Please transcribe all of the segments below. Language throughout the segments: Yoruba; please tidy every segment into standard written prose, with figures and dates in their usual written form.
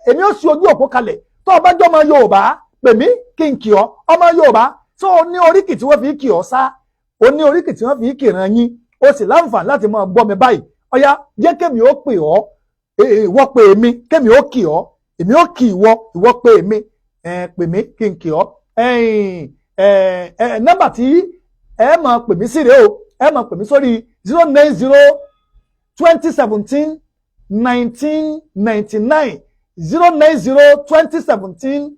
èmi ó sì ojú òpó kalẹ̀ tó o bá jọ ọmọ Yorùbá pè mí kí n kì ọ́ ọmọ Yorùbá tó o ní oríkì tí wọ́n fi kì ọ́ sá o ní oríkì tí wọ́n fi kì ràn yín o sì láǹfààní láti máa gbọ́ mi báyìí ọ̀yá jẹ́ kémi ó pè ọ́ ìwọ pè mí kémi ó kì ọ́ èmi ó kì ìwọ pè mí pè mí kí n kì ọ́ nọ́mbà tí ẹ máa pè mí sí rèé o ẹ máa pè mí sórí 090 2017 1999 090 2017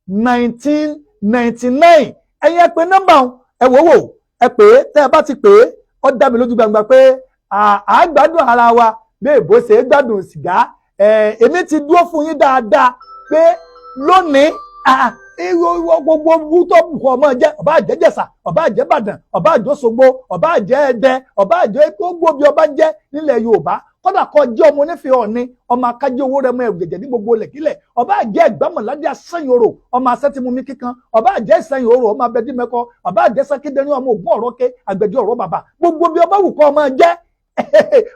1999 ẹ̀yin ẹ pè nọ́mbà ẹ wò ẹ pè é tẹ́ ẹ bá ti pè é ó dá mi lójú gbangba pé àgbádùn ara wa bí èbó ṣe gbádùn sìgá èmi ti dúró fún yín dáadáa pé lónìí gbogbo bútọ́ bùkọ́ ọmọ jẹ́ ọba àjẹjẹsà ọba àjẹbàdàn ọba àjọsogbo ọba àjẹẹdẹ ọba àjẹ gbogbo bí ọba jẹ́ nílẹ̀ Yorùbá kódà kó jẹ́ ọmọ onífẹ̀ẹ́ ọ̀ni ọmọ akájẹ́ owó rẹ̀ mọ ẹ̀rù jẹ̀jẹ̀ ní gbogbo lẹ̀kílẹ̀ ọba àjẹ́ ìgbàmọ̀ládé asẹ́yìn orò ọmọ asẹ́tìmumi kíkan ọba àjẹ́ ìsẹ́yìn orò ọmọ abẹ́dímẹ́kọ ọba àjẹ́ sákídẹ́ni ọmọ ògùn ọ̀rọ̀ ké àgbẹ̀jọ́ ọ̀rọ̀ bàbá gbogbo bí ọba wù kọ́ ọmọ jẹ́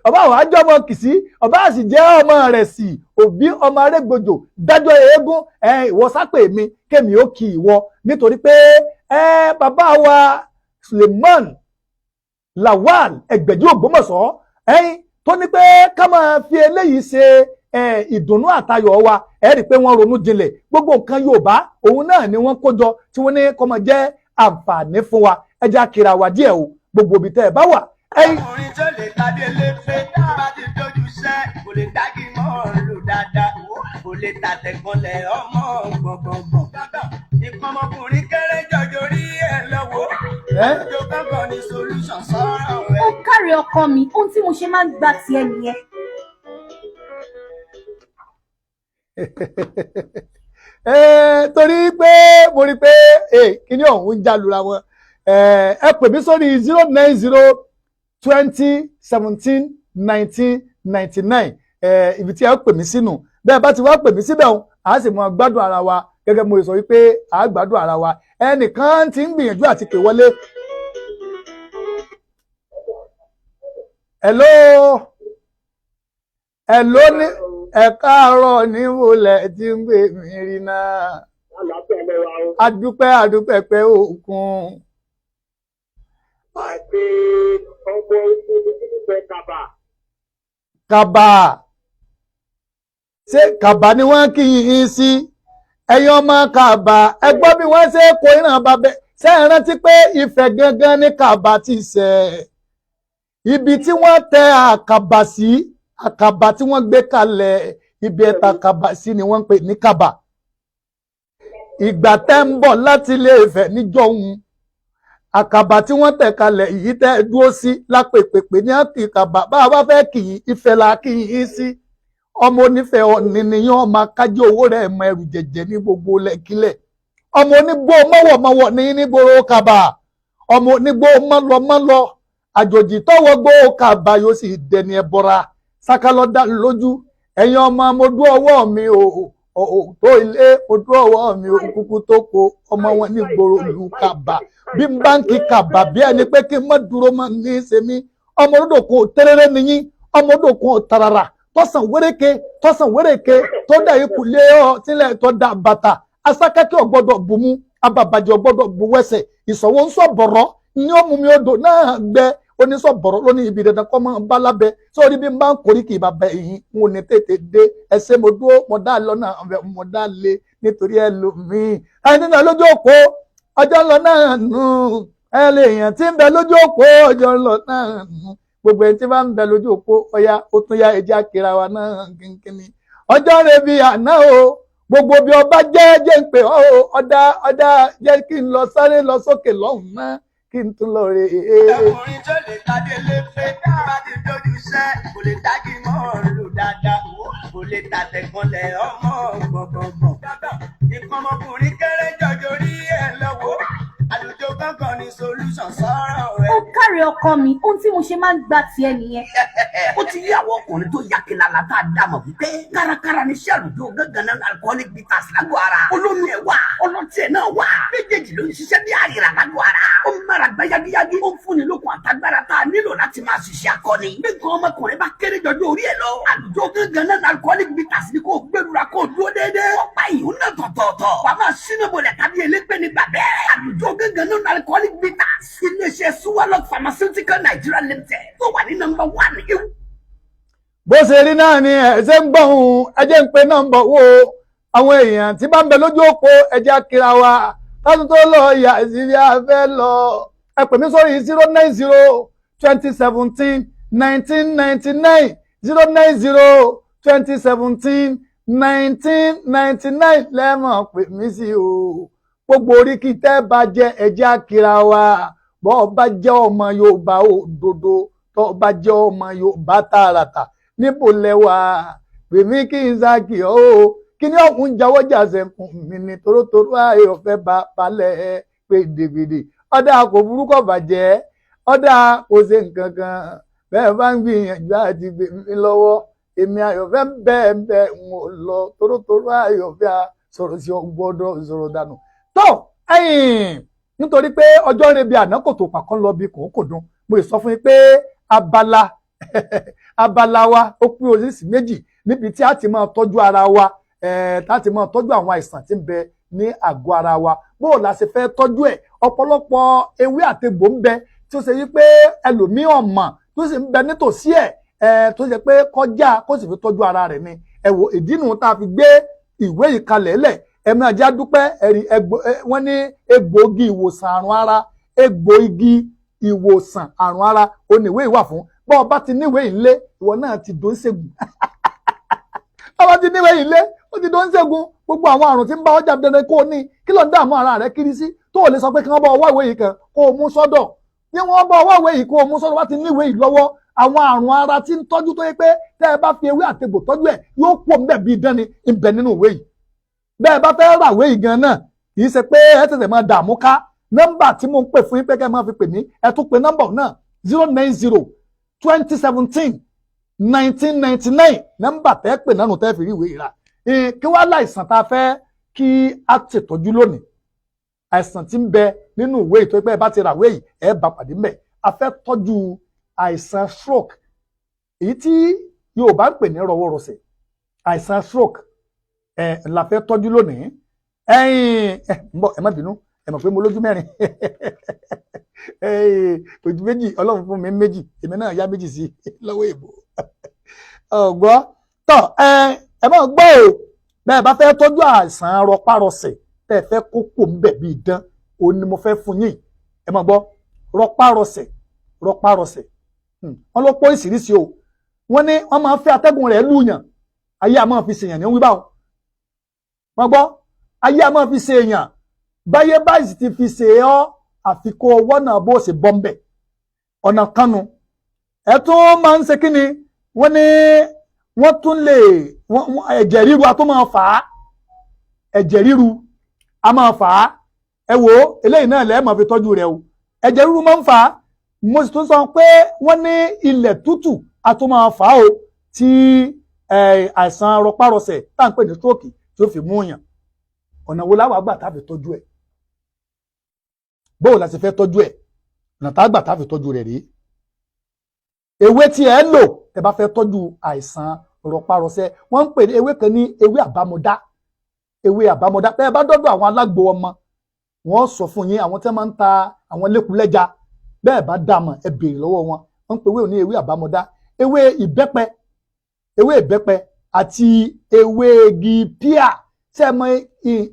ọba àwọn àjọ ọmọ Kìsí ọba àsì jẹ́ ọmọ rẹ̀ sí Òbí ọmọ Arẹ́gbòjò dájọ́ eégún ìwọ sápè mi kémi ó kì ìwọ nítorí pé bàbá wa Suleiman Lawal Ẹgbẹ̀jì Ògbómọ̀ṣọ́ tó ní pé ká máa fi eléyìí ṣe ìdùnnú àtayọ̀ wa ẹ rí i pé wọ́n ronú jinlẹ̀ gbogbo nǹkan Yorùbá òun náà ni wọ́n kó jọ tí wọ́n ní kó máa jẹ́ àǹfààní fún wa ẹ jẹ́ àkìrà wa díẹ̀ o gbogbo ibi tẹ́ ẹ bá wà. ọkùnrin tó lè tàdé lé pé bá ti dojú sẹ́ kò lè dági mọ́ lò dáadáa kò lè tàtẹ̀kọ́lẹ̀ ọmọ gbọ̀ngbọ̀ngbọ̀n ìpamọ́kùnrin kéré jọjọ rí ẹ lọ́wọ́ àjọ kankan ní solution sọ̀rọ̀ rẹ̀. ó kárí ọkọ mi ohun tí mo ṣe máa ń gbà tiẹ̀ nìyẹn. torí pé mo rí pé kíní ọ̀hún ń jálura wọn ẹ pè mí sórí 090 2017 1999 ibi tí ẹ pè mí sínú bẹ́ẹ̀ bá ti wá pè mí síbẹ̀ ọ̀hún a sì mọ gbádùn ara wa gẹ́gẹ́ mo sọ wípé a gbádùn ara wa ẹnìkan ti ń gbìyànjú àti pè wọlé. hello ní ẹ káàárọ̀ ní wọlé tí ń gbé mi rí náà adúpẹ́ pé òkun. àti ọmọ ìfẹ́ kàbà ṣé kàbà ni wọ́n kì í sí ẹ̀yin ọmọ kàbà ẹ gbọ́ bí wọ́n ṣe kó ìran bàbẹ́ ṣé ẹ rántí pé Ifẹ̀ gangan ní kàbà ti ṣẹ̀ ibi tí wọ́n tẹ àkàbà sí àkàbà tí wọ́n gbé kalẹ̀ ibi ẹ̀ta àkàbà sí ni wọ́n ń pè ní kàbà ìgbà tẹ́ ń bọ̀ láti Ilé Ifẹ̀ níjọ́hun àkàbà tí wọ́n tẹ̀ kalẹ̀ yìí tẹ́ dúró sí lápèpèpè ní àkàbà bá a bá fẹ́ kì í Ifẹ̀ la kì í sí ọmọ onífẹ̀ẹ́ Ọ̀ọ̀ni nìyẹn ọmọ akájẹ́ owó rẹ̀ mọ ẹrù jẹ̀jẹ̀ ní gbogbo lẹ́kílẹ̀ ọmọ onígbó mọ́wọ̀mọ́wọ̀ ní nígboro kàbà ọmọ onígbó mọ́lọ àjòjì tọ́wọ́ gbó kàbà yóò sì dẹni ẹbọra sákálọ́dá lójú ẹ̀yin ọmọ mo dú ọwọ́ mi tó ilé mo dú ọwọ́ mi kúkú tó kó ọmọ wọn nígboro ìlú kàbà bí n bá ń kí kàbà bí ẹni pé kí n má dúró máa ní í ṣe mí ọmọ olódòkun tẹ́rẹ́rẹ́ nìyí ọmọ olódòkun tarara tọ́sàn wéréke tó dà ikú lé ọ sílẹ̀ tó dà bàtà asákẹ́kẹ́ ọ̀gbọ́dọ̀ bùnmú abàbàjẹ́ ọ̀gbọ́dọ̀ buwẹ́sẹ̀ ìṣòwò ń sọ bọ̀rọ̀ ní ọmú mi odò náà gbẹ onísọ̀bọ̀rọ̀ lónìí ibi dandan kọ́ máa ń bá lábẹ́ sórí bí n bá ń korí kì í bá bẹ èyí n ò ní tètè dé ẹsẹ̀ mo dúró mo dá lọ́nà mo dá lé nítorí ẹlòmíì ẹni náà lójú òpó ọjọ́ ń lọ náà nù ẹ lè yàn tí ń bẹ lójú òpó ọjọ́ ń lọ náà nù gbogbo ẹni tí bá ń bẹ lójú òpó ọya ó tún ya ẹja kíra wa náà kínkínní ọjọ́ rẹ̀ bí àná o gbogbo bí ọba jẹ́ ń pè ọ́ ọ̀dà jẹ́ kí n lọ sáré lọ sókè lọ́hùn náà kí n tún lọ rè é. ọkùnrin tó lè tàdé lé pé bá ti dojú sẹ́ kò lè dági mọ́ lò dáadáa kò lè tàtẹ̀kọ́lẹ̀ ọmọ gbọ̀ngbọ̀ngbọ̀n ìpamọ́kùnrin kéré jọjọ rí ẹ lọ́wọ́ àlùjọ kankan ní solution sọ̀rọ̀ rẹ̀. ó kárí ọkọ mi ohun tí mo ṣe máa ń gbà tiẹ̀ nìyẹn. ó ti yí àwọn ọkùnrin tó ya kìlàlà tá a dá mọ̀ wípé kárakára ní iṣẹ́ àlùjọ gángan náà alcoholic bitters lágbo ara olómi ẹ̀ wà ọlọ́tí ẹ̀ náà wà méjèèjì ló ń ṣiṣẹ́ bí àrìrà lágbo ara ó ń mára gbá yagiyagi ó ń fúnni lókun àtagbára tá a nílò láti máa ṣiṣẹ́ akọni bí nǹkan ọmọkùnrin bá kéré jọjọ orí ẹ̀ lọ àlùjọ gángan náà alcoholic bitters ni kò gbẹdúrà kó dúró déédéé yòó náà tọ̀tọ̀ọ̀tọ̀ wàá máa sínú bolẹ̀ tàbí elégbé nígbà bẹ́ẹ̀ àlùjọ gángan náà alcoholic bitters iléeṣẹ́ Suwalok Pharmaceutical Nigeria Limited tó wà ní number 1 bó ṣe rí náà ni ẹ̀ṣẹ̀ ń gbọ̀n ẹjẹ́ ń pe nọ́mbà wo àwọn èèyàn tí bá ń bẹ lójú òpó ẹjẹ́ kíra wa káàtó tó lọ ìyá ìṣírí afẹ́ lọ ẹ pè mí sórí 090-2017-1999 090-2017-1999 lẹ́mọ̀ pè mí sí o gbogbo oríkì tẹ́ bá jẹ́ ẹjẹ́ kíra wa bọ́ bá jẹ́ ọmọ Yorùbá òdodo tó bá jẹ́ ọmọ Yorùbá tààràtà níbo lẹ́wà pèmí kí n sáàkì ọ́ kí ni ọ̀hún jáwọ́ jàṣẹ̀kùn mi ní torótoró ayọ̀ fẹ́ bá balẹ̀ gbèdégbèdé ọ̀dà kò burúkọ̀ bàjẹ́ ọ̀dà kò ṣe nǹkan kan bẹ́ẹ̀ bá ń gbìyànjú àti gbè mí lọ́wọ́ èmi ayọ̀ fẹ́ bẹ́ẹ̀ ń lọ torótoró ayọ̀ fẹ́ sọ̀rọ̀ sí ọgbọ́dọ̀ sọ̀rọ̀ dànù tó nítorí pé ọjọ́ rẹ̀ bí àná kò tó pàkán lọ bí kò dùn mo sọ fún yín pé abala wa ó pín oríṣìí méjì níbi tí a ti máa tọ́jú ara wa tá a ti máa tọ́jú àwọn àìsàn tí ń bẹ ní àgọ́ ara wa bó o la ṣe fẹ́ tọ́jú ẹ̀ ọ̀pọ̀lọpọ̀ ewé àtegbò ń bẹ tí ó ṣe yí pé ẹlòmíì ọ̀mọ̀ tó sì ń bẹ nítòsí ẹ̀ tó ṣe pé kọjá kó sì fi tọ́jú ara rẹ̀ ni ẹ wò ìdí nù tá a fi gbé ìwé ìkalẹ̀ lẹ̀ ẹ̀mí ajá dúpẹ́ ẹ̀rí wọ́n ní egbòogi ìwòsàn àrùn ara egbòogi ìwòsàn àrùn ara oníwèé wà fún bọ́ ọba ti níwèé ilé ìwọ náà ti dó ń ṣègùn ọba ti níwèé ilé ó ti dó ń ṣègùn gbogbo àwọn àrùn tí ń bá ọjà dandan kó o ní kí ló ń dààmú ara rẹ kiri sí tó o lè sọ pé kí wọ́n bá ọwọ́ ìwé yìí kan kó o mú sọ́dọ̀ ní wọ́n bá ọwọ́ ìwé yìí kó o mú sọ́dọ̀ wá ti níwèé yìí lọ́wọ́ àwọn àrùn ara tí ń tọ́jú tó yẹ pé tẹ́ ẹ bá fi ewé àtegbò tọ́jú ẹ̀ yóò pò ń bẹ̀ bí idán ni ń bẹ nínú ìwé yìí bẹ́ẹ̀ bá fẹ́ rà ìwé yìí gan náà kì í ṣe pé ẹ tẹ̀sẹ̀ máa dààmú ká nọ́mbà tí mo ń pè fún yín pé kẹ́ ẹ máa fi pè mí ẹ tún pe nọ́mbà náà 090-2017-1999 nọ́mbà tẹ́ pè nánú tẹ́ fi rí ìwé ìrà kí wá láìsàn tá a fẹ́ kí a ṣètọ́jú lónìí àìsàn tí ń bẹ nínú ìwé ìtọ́ pé ẹ bá ti rà ìwé yìí ẹ bá pàdé mbẹ̀ a fẹ́ tọ́jú àìsàn stroke èyí tí Yorùbá ń pè ní rọwọ́rọsẹ̀ àìsàn stroke la fẹ́ tọ́jú lónìí ẹ má bínú ẹ mọ̀ pé mo lójú mẹ́rin ojú méjì Ọlọ́run fún mi méjì èmi náà yá méjì sí lọ́wọ́ èbó ọ̀gbọ́ tọ́ ẹ má gbọ́ o bẹ́ẹ̀ bá fẹ́ tọ́jú àìsàn rọpárọsẹ̀ tẹ́ ẹ fẹ́ kókò ń bẹ̀ bí idán òun ni mo fẹ́ fún yín ẹ má gbọ́ rọpárọsẹ̀ wọ́n ló pọ̀ ìṣiríṣi o wọ́n ní wọ́n máa ń fẹ́ atẹ́gùn rẹ̀ lùyàn ayé a máa fi ṣèyàn ní wí báwọn wọ́n gbọ́ ayé a máa fi ṣe èèyàn báyé báyìí ti fi ṣe ọ́ àfikún ọwọ́ náà bó ṣe bọ́m̀bẹ̀ ọ̀nà kanu ẹ tún máa ń ṣe kí ni wọ́n ní wọ́n tún lè ẹ̀jẹ̀ ríru a tún máa fà á ẹ̀jẹ̀ ríru a máa fà á ẹ wò ó eléyìí náà lẹ́ẹ̀ máa fi tọ́jú rẹ̀ o ẹ̀jẹ̀ ríru máa ń fà á mo sì tún sọ pé wọ́n ní ilẹ̀ tútù a tún máa fà á o tí àìsàn rọpárọsẹ̀ tá à ń pè ní stroke tí ó fi mú yàn ọ̀nà wo láwàá gbà tá a fi tọ́jú ẹ̀ bóò la sì fẹ́ tọ́jú ẹ̀ ọ̀nà tá a gbà tá a fi tọ́jú rẹ̀ rí ewé tí ẹ lò tẹ bá fẹ́ tọ́jú àìsàn rọpárọsẹ̀ wọ́n ń pè ní ewé kan ní ewé àbámọ̀dá tẹ́ ẹ bá dọ́dọ̀ àwọn alágbo ọmọ wọ́n sọ fún yín àwọn tẹ́ máa ń ta àwọn lẹ́kùlẹ́ja bẹ́ẹ̀ bá dà mọ̀ ẹ béèrè lọ́wọ́ wọn wọ́n ń pè ewé ní ewé àbámọ̀dá ewé ìbẹ́pẹ àti ewé igi píà ṣé ẹ mọ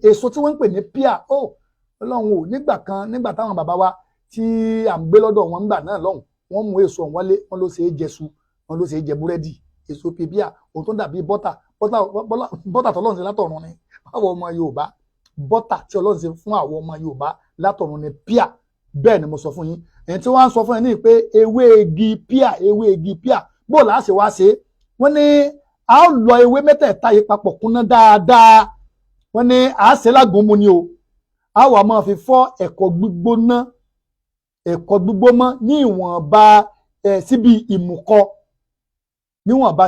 èso tí wọ́n ń pè ní píà Ọlọ́run ò nígbà táwọn bàbá wa tí à ń gbé lọ́dọ̀ wọn nígbà náà lọ́hùn wọ́n mú èso wọn lé wọn ló ṣe é jẹṣu wọn ló ṣe é jẹ búrẹ́dì èso píà òun tó dàbí bọ́tà tọ́lọ́run ṣe látọ̀run ni àwọn ọmọ Yorùbá bọ́tà tí Ọlọ́run ṣe fún àwọn ọmọ Yorùbá látọ̀run ni píà bẹ́ẹ̀ ni mo sọ fún yín ẹni tí wọ́n á sọ fún ẹ ní pé ewé igi píà bó là á ṣe wá ṣe wọ́n ní a ó lọ ewé mẹ́tẹ̀ẹ̀ta yìí papọ̀ kúnná dáadáa wọ́n ní a ṣe lágùnmu ni o a wà máa fi fọ́ ẹ̀kọ gbígbóná ní ìwọ̀nba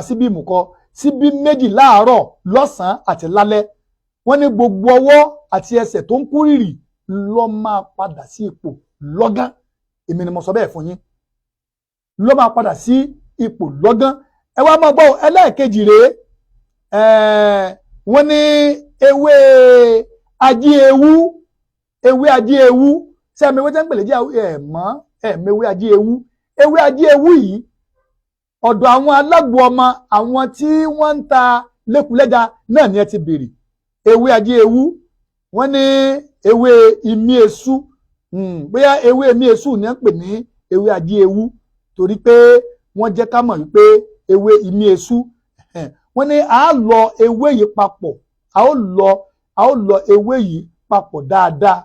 síbi ìmùkọ síbi méjì láàárọ̀ lọ́sàn-án àti lálẹ́ wọ́n ní gbogbo ọwọ́ àti ẹsẹ̀ tó ń kúrìrì ló máa padà sí ipò lọ́gán èmi ni mo sọ bẹ́ẹ̀ fún yín ló máa padà sí ipò lọ́gán ẹ wá máa gbọ́ ẹlẹ́ẹ̀kejì rèé wọ́n ní ewé ajé ewu ewé ajé ewu ṣé ẹ̀mí ewé tẹ́ ń pèlè jẹ́ ẹ̀mí ewé ajé ewu yìí ọ̀dọ̀ àwọn alágbo ọmọ àwọn tí wọ́n ń ta lẹ́kùlẹ́jà náà ni ẹ ti bèrè ewé ajé ewu wọ́n ní ewé imí esu bóyá ewé imí esu ni wọ́n pè ní ewé ajé ewu torí pé wọ́n jẹ́ ká mọ̀ wípé ewé imí esu wọ́n ní a lọ ewé yìí papọ̀ a ó lọ ewé yìí papọ̀ dáadáa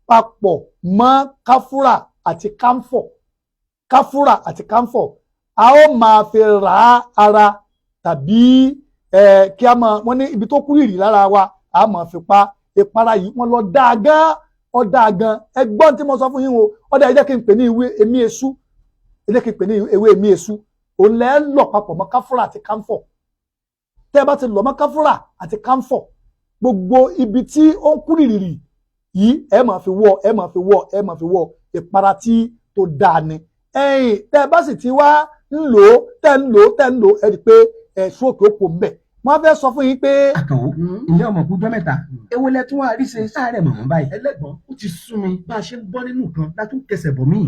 papọ̀ mọ́ káfúrà àti kámfọ̀ a ó máa fi rà á ara tàbí kí a máa wọ́n ní ibi tó kú ìrì lára wa a máa fi pa ìpara yìí wọ́n lọ dáa gan ẹgbọ́n tí mo sọ fún yín o ọ̀dà ẹ jẹ́ kí n pè ní ewé emí esu òun lẹ́ lọ papọ̀ mọ́ káfúrà àti kámfọ̀ tẹ́ ẹ bá ti lọ mọ́ káfúrà àti kámfọ̀ gbogbo ibi tí ó ń kú rìrì yìí ẹ máa fi wọ ìpara tí tó dáa ni ẹ̀yin tẹ́ ẹ bá sì ti wá ń lò ẹ rí i pé stroke ó pò ń bẹ̀ wọ́n fẹ́ sọ fún yín pé. Àkànwó ǹjẹ́ ọmọ kú jọ́ mẹ́ta ewu lẹ tún wá rí ṣe sáàrẹ̀ mọ̀mọ́ báyìí. ẹlẹ́gbọ́n ó ti sú mi bá a ṣe ń bọ́ nínú nǹkan látún kẹsẹ̀ bọ̀ míì.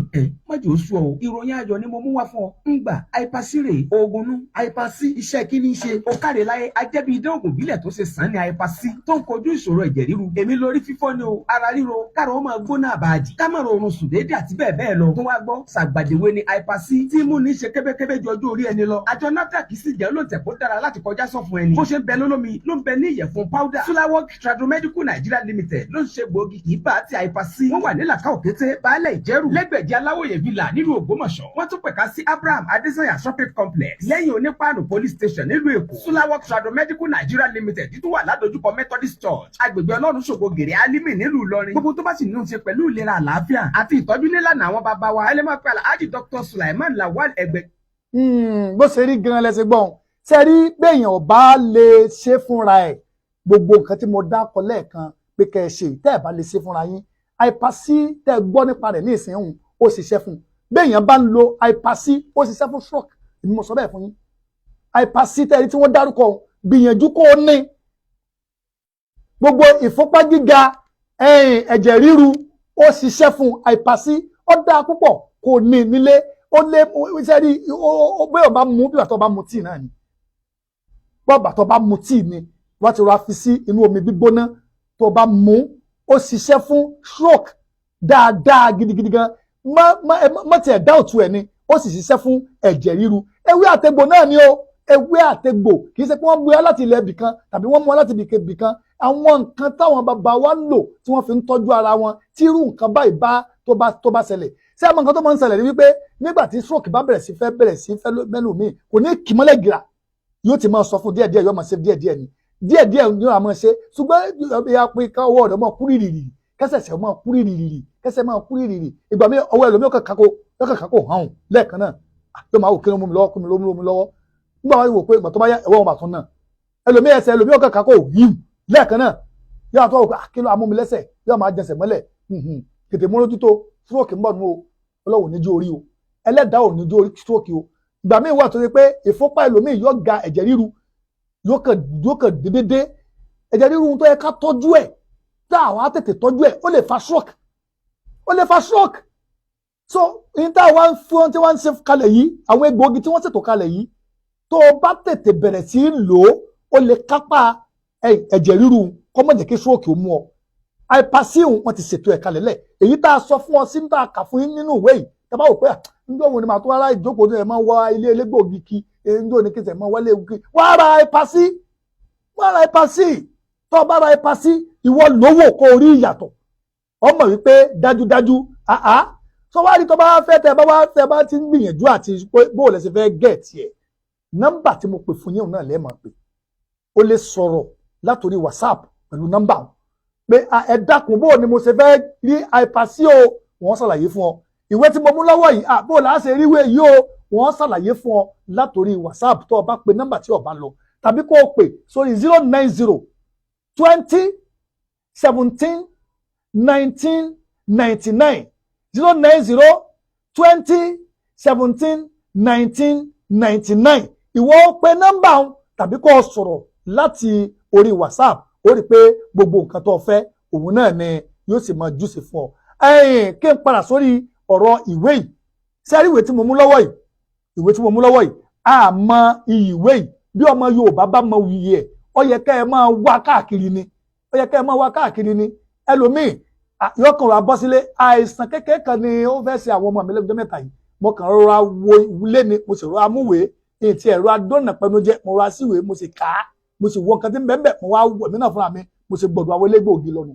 mọ́jọ́ ó sú ọ o ìròyìn ayọ̀ ni mo mú wá fún ọ ń gbà àìpásírè oògùn nú àìpásí iṣẹ́ kí ní í ṣe ó káre láyé ajẹ́bí idán ògùn bílẹ̀ tó ṣe sàn ní àìpásí tó ń kojú ìṣòro ẹ̀jẹ̀ ríru èmi lórí fífọ́ ni o ara ríro káàrọ̀ ó máa gbóná àbàdì ká má rọrùn sùn déédé àti bẹ́ẹ̀ bẹ́ẹ̀ lọ tó wá gbọ́ ṣàgbàdéwé ni àìpásí tí mú ní ṣe kébékébé ju ọjọ́ orí ẹni lọ àjọ NAFDAC sì jẹ́ lóǹtẹ̀ kó dára láti kọjá sọ fún ẹni bó ṣe ń bẹ lólómi ló ń bẹ ní ìyẹ̀fun powder Sulawok Tradomedical Nigeria Limited ló ń ṣe gbòógì ibà àti àìpásí wọ́n wà ní làkà òkété baálẹ̀ ìjẹ́rù lẹ́gbẹ̀jẹ́ aláwòye villa nílùú Ògbómọ̀ṣọ́ wọ́n tún pẹ̀ka sí Abraham Adesanya shopping complex lẹ́yìn onípaànù police station nílùú Èkó Sulawok Tradomedical Nigeria Limited títún wà ládojúkọ Methodist Church agbègbè Ọlọ́run ṣògo gèrè Alimi nílùú Ìlọrin gbogbo tó bá sì ní í ṣe pẹ̀lú ìlera àlàáfíà àti ìtọ́jú nílànà àwọn bàbá wa ẹlẹ́mọ̀ pé Alhaji Dr. Sulaiman Lawal Ẹgbẹ́. bó ṣe rí gan lẹ́sẹ̀ gbọ́n ṣe rí béèyàn ò bá lè ṣe fúnra ẹ̀ gbogbo nǹkan tí mo dákọ lẹ́ẹ̀kan pé kẹ́ ẹ ṣe tẹ́ ẹ bá lè ṣe fúnra yín àìpásí tẹ́ ẹ gbọ́ nípa rẹ̀ ní ìsìn ó ṣiṣẹ́ fún béèyàn bá ń lo àìpásí ó ṣiṣẹ́ fún stroke èmi mo sọ bẹ́ẹ̀ fún yín àìpásí tẹ́ ẹ tí wọ́n dárúkọ gbìyànjú kó o ní gbogbo ìfúnpá gíga ẹ̀jẹ̀ ríru ó ṣiṣẹ́ fún àìpásí ó dáa púpọ̀ kò ní nílé ó lé iṣẹ́ rí ó bẹ́ẹ̀ bá mú bí wàá tó bá mu tíì náà ni bọ́ọ̀bà tó bá mu tíì ni wọ́n ti rọra fi sí inú omi gbígbóná tó bá mú ó ṣiṣẹ́ fún stroke dáadáa gidigidi gan má tiẹ̀ dá òtún ẹ̀ ni ó sì ṣiṣẹ́ fún ẹ̀jẹ̀ ríru ewé àtegbò náà ni ó ewé àtegbò kì í ṣe pé wọ́n mú ẹ láti ilẹ̀ ibì kan tàbí wọ́n mú ẹ láti ibì kan àwọn nǹkan táwọn bàbá wa ń lò tí wọ́n fi ń tọ́jú ara wọn tí irú nǹkan báyìí bá tó bá ṣẹlẹ̀ ṣé àwọn nǹkan tó máa ń ṣẹlẹ̀ ni wípé nígbà tí stroke bá bẹ̀rẹ̀ sí fẹ́ mẹ́nu mi kò ní kì mọ́lẹ̀ gìrà yóò ti máa sọ fún díẹ̀díẹ̀ yóò máa ṣe díẹ̀díẹ̀ ni díẹ̀díẹ̀ ni yóò máa ṣe ṣùgbọ́n ìyá pé ká ọwọ́ rẹ̀ máa kú rìrìrì kẹsẹ̀ máa kú rìrìrì kẹsẹ̀ máa kú rìrìrì ìgbà mi ọwọ́ ẹlòmíì ọkàn kakó hàn lẹ́ẹ̀kan náà yóò máa wò kí ló mú mi lọ́wọ́ nígbà wọn wò pé ìgbà tó bá yá ẹ̀wọ́ wọn bà tún náà ẹlòmíì ẹsẹ̀ ẹlòmíì ọkàn kakó yìí lẹ́ẹ̀kan náà yóò àtọ́ wò pé kí ló amú mi lẹ́sẹ̀ yóò máa jẹsẹ̀ mọ́lẹ̀ tètè mójútó stroke ń bọ̀ nù o ọlọ́wọ́ níjú orí o ẹlẹ́dàá ò níjú orí stroke o ìgbà míì wà tó ṣe pé ìfúnpá ẹlòmíì yóò ga ẹ̀jẹ̀ ríru yóò kàn dédé ẹ̀jẹ̀ ríru tó yẹ ká tọ́jú ẹ̀ tá àwa tètè tọ́jú ẹ̀ ó lè fa stroke so ní tá àwa fún tí wọ́n ń ṣe kalẹ̀ yìí àwọn egbòogi tí wọ́n ṣètò kalẹ̀ yìí tó o bá tètè bẹ̀rẹ̀ sí í lò ó lè kápá ẹ̀jẹ̀ ríru kó má jẹ́ kí stroke ó mú ọ àìpásíhùn wọn ti ṣètò ẹ̀ kalẹ̀ lẹ̀ èyí tá a sọ fún ọ sí ní tá a kà fún yín nínú ìwé yìí tá a bá wò pé njọ́ wo ni màá tó wá ìjókòó tó yẹ máa wá ilé elégbòogi kí njọ́ ni kí sẹ̀ máa wálé ewu kí wọ́n á ra àìpásí tó bá ra àìpásí ìwọ lówó kó o rí ìyàtọ̀ ọmọ wípé dájúdájú tó wá rí tó bá fẹ́ tẹ bá ti ń gbìyànjú àti bóò lẹ́sẹ̀ fẹ́ gẹ̀ẹ́tì ẹ̀ nọ́mbà tí mo pè fún yín náà lẹ́ẹ̀ máa pè o lè sọ̀rọ̀ látòrí WhatsApp pẹ̀lú nọ́mbà pé ẹ dákun bóò ni mo ṣe fẹ́ rí àìpásí o wọ́n ṣàlàyé fún ọ ìwé tí mo mú lọ́wọ́ yìí bóò láà ṣe ríwé yìí o wọ́n ṣàlàyé fún ọ látòrí WhatsApp tó o bá pe nọ́mbà tí o bá lọ tàbí kó o pè sórí 090 20 17 19 99 090 20 17 19 99 ìwọ pe nọ́mbà ọ̀hún tàbí kó o sọ̀rọ̀ láti orí WhatsApp ó rí pé gbogbo nǹkan tó fẹ́ òun náà ni yóò sì máa júṣe fún ọ. Kí n padà sórí ọ̀rọ̀ ìwé yìí sẹ́rí ìwé tí mo mú lọ́wọ́ yìí àmọ́ ìwé yìí bí ọmọ Yorùbá bá mọ wuyì ẹ̀ ó yẹ kẹ́ ẹ máa wá káàkiri ni ẹlòmíì yóò kàn ra bọ́ sílé àìsàn kékeré kan ni ó fẹ́ ṣe àwọn ọmọ mi lẹ́gbẹ̀ẹ́ mẹ́ta yìí mo kàn rọra wo ilé ni mo sì rọra múwèé ètí ẹ̀rọ adónà pẹ̀lú jẹ́ mo ra síwèé mo sì kà á mo sì wọ nǹkan tí ń bẹ́ẹ̀ mo wá wọ̀ mí náà fúnra mi mo sì gbọ̀dọ̀ àwọn elégbòogi lọ́nu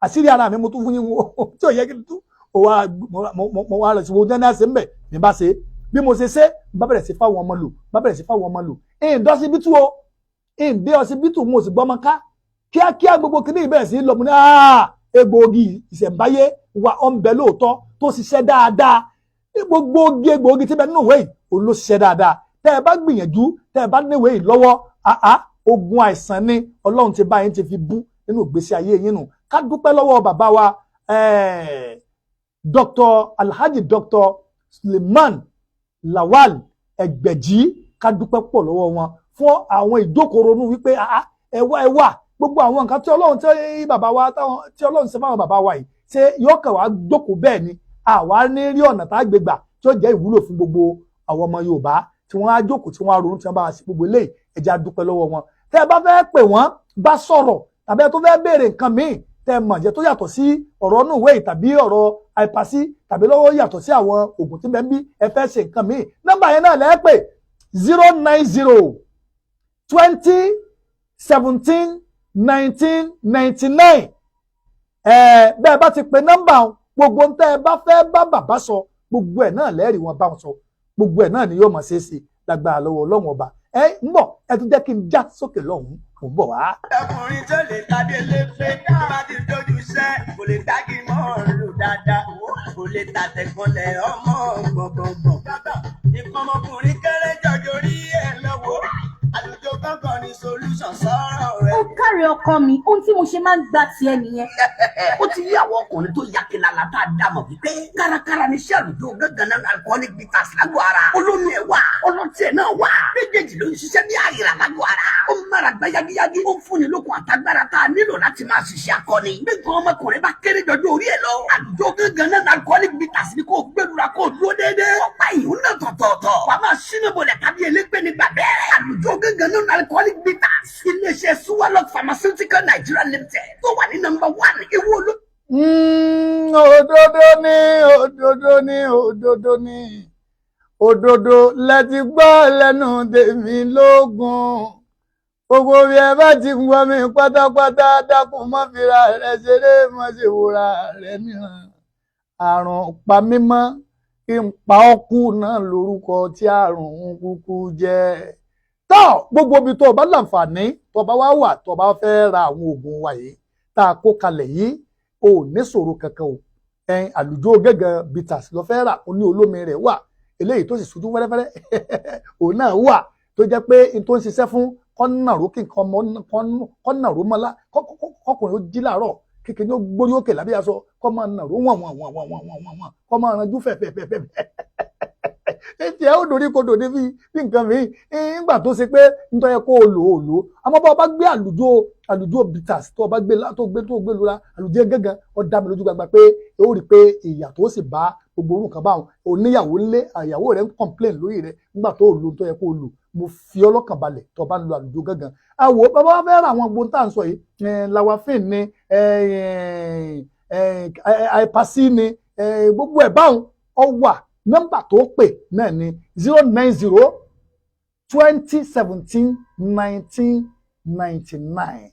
àṣírí ara mi mo tún fún yín wo tí ò yẹ kí n tú mo wá rẹ̀ sí wo jẹ́ni àṣẹ ń bẹ̀ ní bá ṣe bí mo ṣe bá bẹ̀rẹ̀ sí fáwọn ọmọ lò ìdọ́sibítù o ìdé ọsibítù mo sì gbọ́mọ ká kíákíá gbogbo kìíní ìbẹ̀rẹ̀ sí lọ mo ní egbòogi ìṣẹ̀ǹbáyé wa ọ̀nbẹ lóòótọ́ tó ṣiṣẹ́ dáadáa gbogbo egbòogi tí bẹ nínú ìwé yìí òun ló ṣiṣẹ́ dáadáa tẹ́ ẹ bá gbìyànjú tẹ́ ẹ bá níwèé yìí lọ́wọ́ ogun àìsàn ni Ọlọ́run ti bá yín ti fi bú nínú ìgbésí ayé yín nù ká dúpẹ́ lọ́wọ́ bàbá wa Alhaji Dr. Suleiman Lawal Ẹgbẹ̀jì ká dúpẹ́ pọ̀ lọ́wọ́ wọn fún àwọn ìdókòrónú wípé ẹ wá gbogbo àwọn nǹkan tí Ọlọ́run tí bàbá wa tí Ọlọ́run ṣe fáwọn bàbá wa yìí ṣe yóò kàn wá jókòó bẹ́ẹ̀ ni àwa ní rí ọ̀nà tá a gbé gbà tí ó jẹ́ ìwúlò fún gbogbo àwọn ọmọ Yorùbá tí wọ́n á jókòó tí wọ́n á ronú tí wọ́n bá ṣe gbogbo eléyìí ẹ jẹ́ á dúpẹ́ lọ́wọ́ wọn. Tẹ́ ẹ bá fẹ́ pè wọ́n bá sọ̀rọ̀ tàbí ẹ tó fẹ́ béèrè nǹkan míì tẹ́ ẹ mọ̀ jẹ́ tó yàtọ̀ sí ọ̀rọ̀ inú ìwé tàbí ọ̀rọ̀ àìpàsí tàbí lọ́wọ́ yàtọ̀ sí àwọn oògùn tí bẹ́ẹ̀ bí ẹ fẹ́ ṣe nǹkan míì nọ́mbà yẹn náà lẹ́ẹ̀ pè 090 20 17 1999 bẹ́ẹ̀ bá ti pe nọ́mbà gbogbo ń tẹ́ ẹ bá fẹ́ bá bàbá sọ gbogbo ẹ̀ náà lẹ́rìí wọn bá wọn sọ gbogbo ẹ̀ náà ni yóò mọ̀ ṣe é ṣe lágbára lọ́wọ́ Ọlọ́run ọba ń bọ̀ ẹ tún jẹ́ kí n já sókè lọ́hùn-ún kò ń bọ̀ wá. ọkùnrin tó lè tadé lé pé bá ti dojú iṣẹ́ kò lè dági mọ́ lò dáadáa kò lè tàtẹ̀kọ́lẹ̀ ọmọ gbọ̀ngbọ̀ngbọ̀n ìpọmọkùnrin kéré jọjọ rí ẹ̀ lọ́wọ́ àlùjọ gángan ni solution sọ̀rọ̀ rẹ̀. ó kárí ọkọ mi ohun tí mo ṣe máa ń gbà tiẹ̀ nìyẹn. ó ti yí àwọn ọkùnrin tó yakilala tá a dá mọ̀ wípé kárakára ní iṣẹ́ àlùjọ gángan náà alcoholic bitters lágbo ara olómi ẹ̀ wà ọlọ́tí ẹ̀ náà wà méjèèjì ló ń ṣiṣẹ́ bí àyèrà lágbo ara ó ń mára gbá yagiyagi ó ń fúnni lókun àtagbára tá a nílò láti máa ṣiṣẹ́ akọni gbẹ̀gbọ́n ọmọkùnrin bá kéré jọjọ orí ẹ̀ lọ àlùjọ gángan náà alcoholic bitters ni kò gbẹdúrà kò dúró déédéé ọ̀pá ìhùn náà tọ̀tọ̀ọ̀tọ̀ wàá máa ṣínú bolẹ̀ kábí elégbé nígbà bẹ́ẹ̀ àlùjọ gángan náà alcoholic bitters iléeṣẹ́ Suwalok Pharmaceutical Nigeria Limited tó wà ní number 1 Iwo Olo. Òdodo lẹ́ti gbọ́ lẹ́nu tèmi lógún gbogbo bí ẹ bá ti gbọ́ mi pátápátá dákun mọ́ fira rẹ̀ ṣeré mọ́ ṣe wòra rẹ̀ níran àrùn pa mímọ́ kí n pa ọ́kú náà lórúkọ tí àrùn kúkú jẹ́ tọ́ gbogbo ibi tó o bá láǹfààní tó o bá wá wà tó o bá fẹ́ ra àwọn oògùn wa yìí tá a kó kalẹ̀ yìí o ò ní ṣòro kankan o àlùjọ gángan bitters lọ fẹ́ rà ó ní olómi rẹ̀ wà eléyìí tó sì ṣojú fẹ́rẹ́fẹ́rẹ́ òun náà wà tó jẹ́ pé n tó ń ṣiṣẹ́ fún kọ́nàró kí nǹkan kọ́nàró mọ́lá kọkùnrin ó jí láàárọ̀ kékeré ó gbórí òkè lábẹ́ aṣọ kọ́ máa nàró wọ̀n kọ́ máa ranjú fẹ̀fẹ̀fẹ̀fẹ̀ etí ẹ ó dorí kodò ní bí nǹkan mi nígbà tó ṣe pé nítorí ẹ kó o lò àmọ́ bá o bá gbé àlùjọ bitters tó o bá gbé lura àlùjọ gángan ó dá mi lójú gbàgbà pé ó rí i pé ìyà tó sì bá gbogbo orú nǹkan báwọn oníyàwó ńlé àyàwó rẹ ń complain lórí rẹ nígbà tó o lò tó yẹ kó o lò mo fi ọlọ́kàn balẹ̀ tó o bá ń lo àlùjọ gángan àwò bàbá wa fẹ́ ra àwọn gbóhùn tá à ń sọ yìí lawafin ni àìpàsí ni gbogbo ẹ̀ báwọn ọ wà nọ́mbà tó pè náà ni 090 2017 1999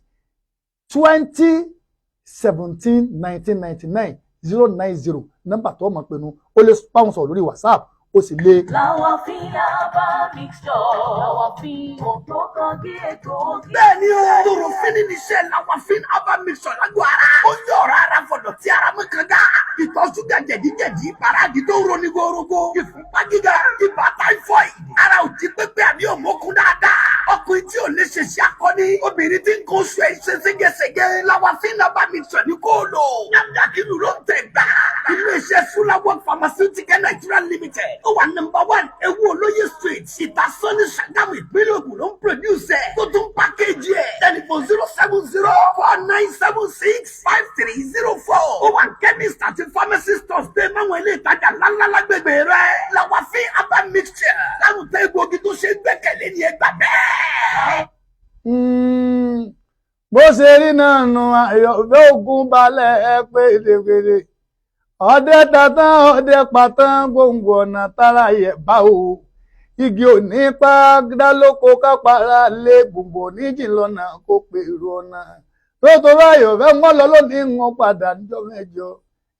2017 1999 090 nọ́mbà tó mọ̀ pẹ̀lú ó lè pàwọn sọ̀rọ̀ lórí WhatsApp ó sì lè. Lawafin herbal mixture Lawafin ògbókangí egbòogi. bẹ́ẹ̀ni o tòrò fínní níṣẹ́ Lawafin herbal mixture lágbo ara ó yọ ọ̀rọ̀ ara fọ̀dọ̀ tí ara mú kanga ìtọ̀ ṣúgà jẹ̀díjẹ̀dí paradì tó ń roni gorogo ìfúnpá gíga ibà typhoid ara ò jí pépé àbí òmókun dáadáa ọkùnrin tí ò lè ṣe ṣe akọni obìnrin tí ń kó oṣù ẹ̀ ṣe ségesège Lawafin herbal mixture ní kó lò yàtàkìlù ló ń tẹ̀ gbà iléeṣẹ́ Suwalok Pharmaceutical Nigeria Limited ó wà number 1 Ewu Olóyè Street Ìtasọ́ní Ṣàgámù ìpínlẹ̀ Ògùn ló ń produce ẹ̀ tó tún package ẹ̀ telephone 070 070653040. Ó wà chemist àti pharmacy stores pé máwọn ilé ìtajà ńláńlá lágbègbè rẹ̀. Làwàfin herbal mixture. Lárùtẹ́ egbògi tó ṣe gbẹ́kẹ̀lé ní ẹgbà bẹ́ẹ̀. Bó ṣe rí náà nù àyọ̀fẹ́ ògún balẹ̀ ẹ pé èdègbèrè ọdẹ tatán ọdẹ patán gbòǹgbò ọ̀nà tára yẹ̀ bá o igi òní pa dálóko kápára lé gbòǹgbò oníjì lọ́nà kó pèrò ọ̀nà lóòótọ́ àyọ̀fẹ́ wọn lọ lónìí wọn padà níjọ́ mẹ́jọ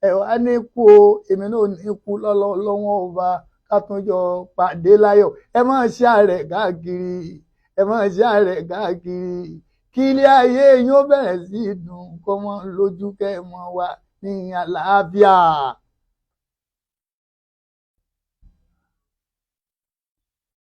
ẹ wá ní kú o èmi náà ní kú lọ́wọ́ ọba kátúnjọ pàdé láyọ̀ ẹ máa ṣe àrẹ̀ káàkiri ẹ máa ṣe àrẹ̀ káàkiri kí ilé ayé yín ó bẹ̀rẹ̀ sí í dùn kọ́ mọ́ lójú kẹ́ ẹ mọ́ wa ní àlàáfíà.